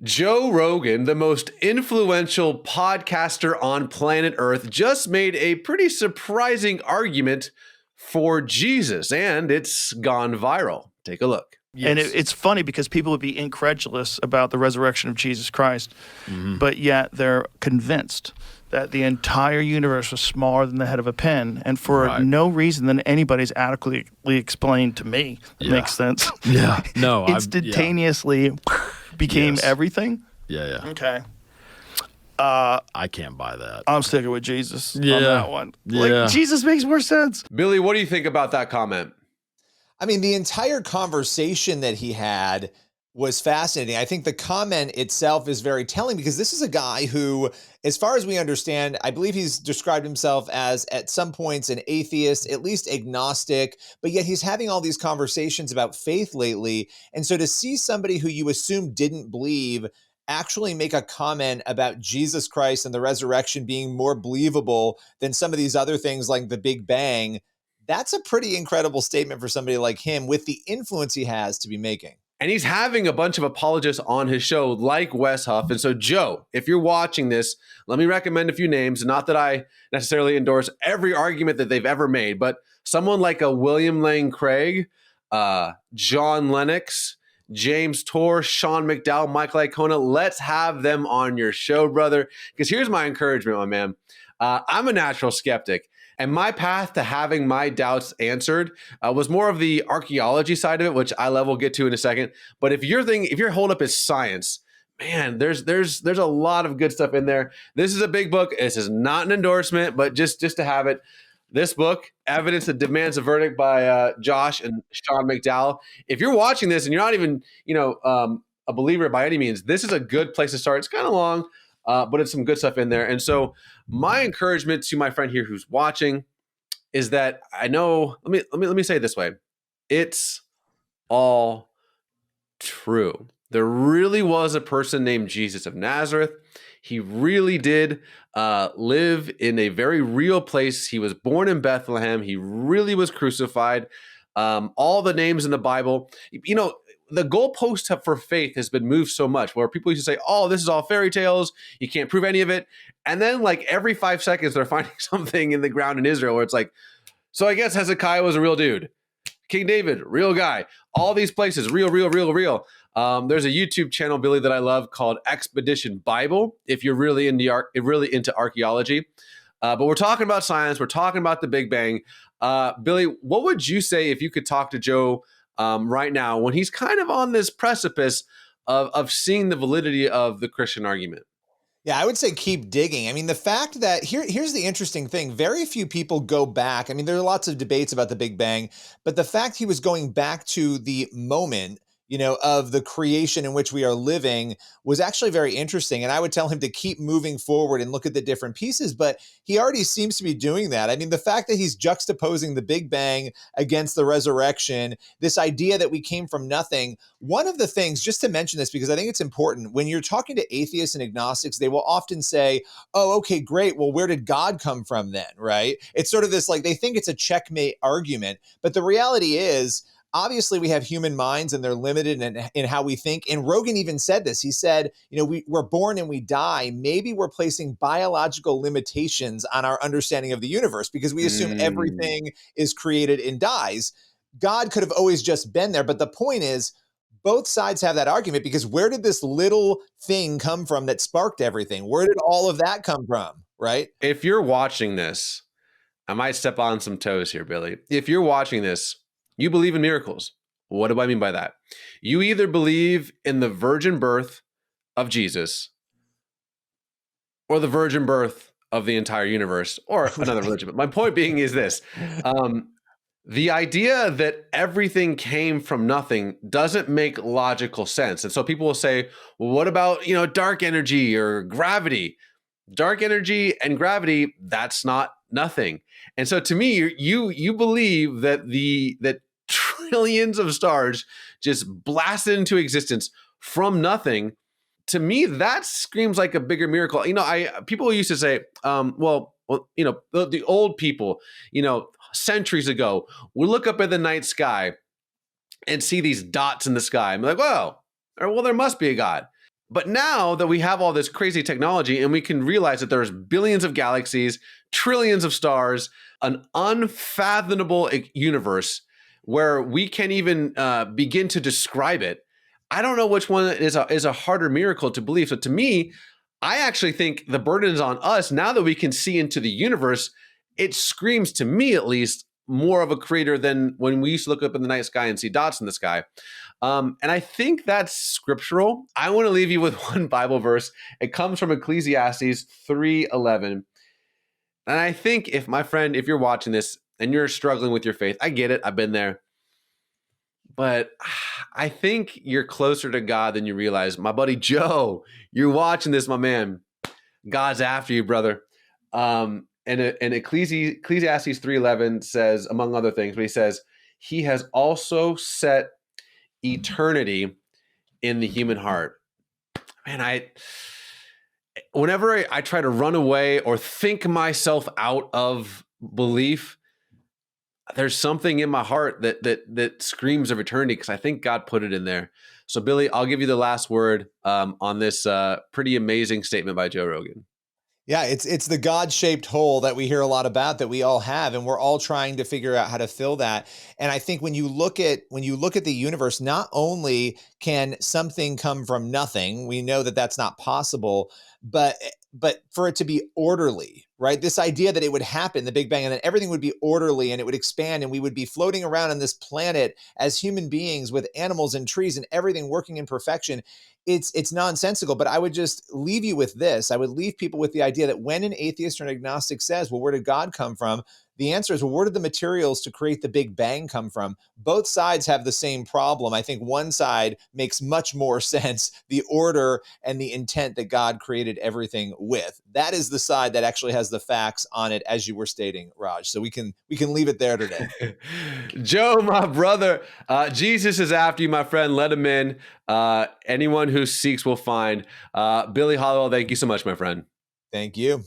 Joe Rogan, the most influential podcaster on planet Earth, just made a pretty surprising argument for Jesus, and it's gone viral. Take a look. Yes. And it's funny because people would be incredulous about the resurrection of Jesus Christ, but yet they're convinced that the entire universe was smaller than the head of a pin, and for no reason than anybody's adequately explained to me. That makes sense. Yeah. No. Instantaneously became everything. Yeah. Okay. I can't buy that. I'm sticking with Jesus on that one. Yeah. Like, Jesus makes more sense. Billy, what do you think about that comment? I mean, the entire conversation that he had was fascinating. I think the comment itself is very telling because this is a guy who, as far as we understand, I believe he's described himself as at some points an atheist, at least agnostic, but yet he's having all these conversations about faith lately. And so to see somebody who you assume didn't believe actually make a comment about Jesus Christ and the resurrection being more believable than some of these other things like the Big Bang, that's a pretty incredible statement for somebody like him with the influence he has to be making. And he's having a bunch of apologists on his show, like Wes Huff. And so, Joe, if you're watching this, let me recommend a few names. Not that I necessarily endorse every argument that they've ever made, but someone like a William Lane Craig, John Lennox, James Torr, Sean McDowell, Michael Icona. Let's have them on your show, brother. Because here's my encouragement, my man. I'm a natural skeptic. And my path to having my doubts answered was more of the archaeology side of it, which I will get to in a second. But if your holdup is science, man, there's a lot of good stuff in there. This is a big book. This is not an endorsement, but just to have it. This book, Evidence That Demands a Verdict by Josh and Sean McDowell. If you're watching this and you're not even a believer by any means, this is a good place to start. It's kind of long. But it's some good stuff in there. And so my encouragement to my friend here who's watching is that I know, let me say it this way. It's all true. There really was a person named Jesus of Nazareth. He really did live in a very real place. He was born in Bethlehem. He really was crucified. All the names in the Bible, the goalpost for faith has been moved so much where people used to say, oh, this is all fairy tales. You can't prove any of it. And then like every 5 seconds, they're finding something in the ground in Israel where it's like, so I guess Hezekiah was a real dude. King David, real guy. All these places, real. There's a YouTube channel, Billy, that I love called Expedition Bible, if you're really into archaeology. But we're talking about science. We're talking about the Big Bang. Billy, what would you say if you could talk to Joe right now when he's kind of on this precipice of seeing the validity of the Christian argument? Yeah, I would say keep digging. I mean, the fact that here's the interesting thing. Very few people go back. I mean, there are lots of debates about the Big Bang, but the fact he was going back to the moment, of the creation in which we are living was actually very interesting. And I would tell him to keep moving forward and look at the different pieces, but he already seems to be doing that. I mean, the fact that he's juxtaposing the Big Bang against the resurrection, this idea that we came from nothing. One of the things, just to mention this, because I think it's important, when you're talking to atheists and agnostics, they will often say, oh, okay, great. Well, where did God come from then, right? It's sort of this, like, they think it's a checkmate argument, but the reality is, obviously, we have human minds and they're limited in how we think. And Rogan even said this. He said, we're born and we die. Maybe we're placing biological limitations on our understanding of the universe because we assume everything is created and dies. God could have always just been there. But the point is, both sides have that argument because where did this little thing come from that sparked everything? Where did all of that come from, right? If you're watching this, I might step on some toes here, Billy. If you're watching this, you believe in miracles. What do I mean by that? You either believe in the virgin birth of Jesus or the virgin birth of the entire universe or another religion. But my point being is this. The idea that everything came from nothing doesn't make logical sense. And so people will say, well, what about, dark energy or gravity? Dark energy and gravity, that's not nothing. And so to me, you believe that trillions of stars just blasted into existence from nothing. To me, that screams like a bigger miracle. People used to say, the old people, centuries ago, would look up at the night sky and see these dots in the sky. I'm like, well, there must be a God. But now that we have all this crazy technology and we can realize that there's billions of galaxies, trillions of stars, an unfathomable universe where we can't even begin to describe it, I don't know which one is a harder miracle to believe. So to me, I actually think the burden is on us now that we can see into the universe. It screams to me, at least, more of a creator than when we used to look up in the night sky and see dots in the sky. And I think that's scriptural. I want to leave you with one Bible verse. It comes from Ecclesiastes 3:11. And I think if you're watching this and you're struggling with your faith, I get it. I've been there. But I think you're closer to God than you realize. My buddy Joe, you're watching this, my man. God's after you, brother. And Ecclesiastes 3:11 says, among other things, but he says, he has also set eternity in the human heart. Man, whenever I try to run away or think myself out of belief, there's something in my heart that screams of eternity, because I think God put it in there. So Billy, I'll give you the last word on this pretty amazing statement by Joe Rogan. Yeah, it's the God-shaped hole that we hear a lot about, that we all have, and we're all trying to figure out how to fill that. And I think when you look at the universe, not only can something come from nothing, we know that that's not possible, but for it to be orderly, right? This idea that it would happen, the Big Bang, and then everything would be orderly and it would expand and we would be floating around on this planet as human beings with animals and trees and everything working in perfection. It's nonsensical, but I would just leave you with this. I would leave people with the idea that when an atheist or an agnostic says, well, where did God come from? The answer is, well, where did the materials to create the Big Bang come from? Both sides have the same problem. I think one side makes much more sense, the order and the intent that God created everything with. That is the side that actually has the facts on it, as you were stating, Raj. So we can leave it there today. Joe, my brother, Jesus is after you, my friend. Let him in. Anyone who seeks will find. Billy Hallowell, thank you so much, my friend. Thank you.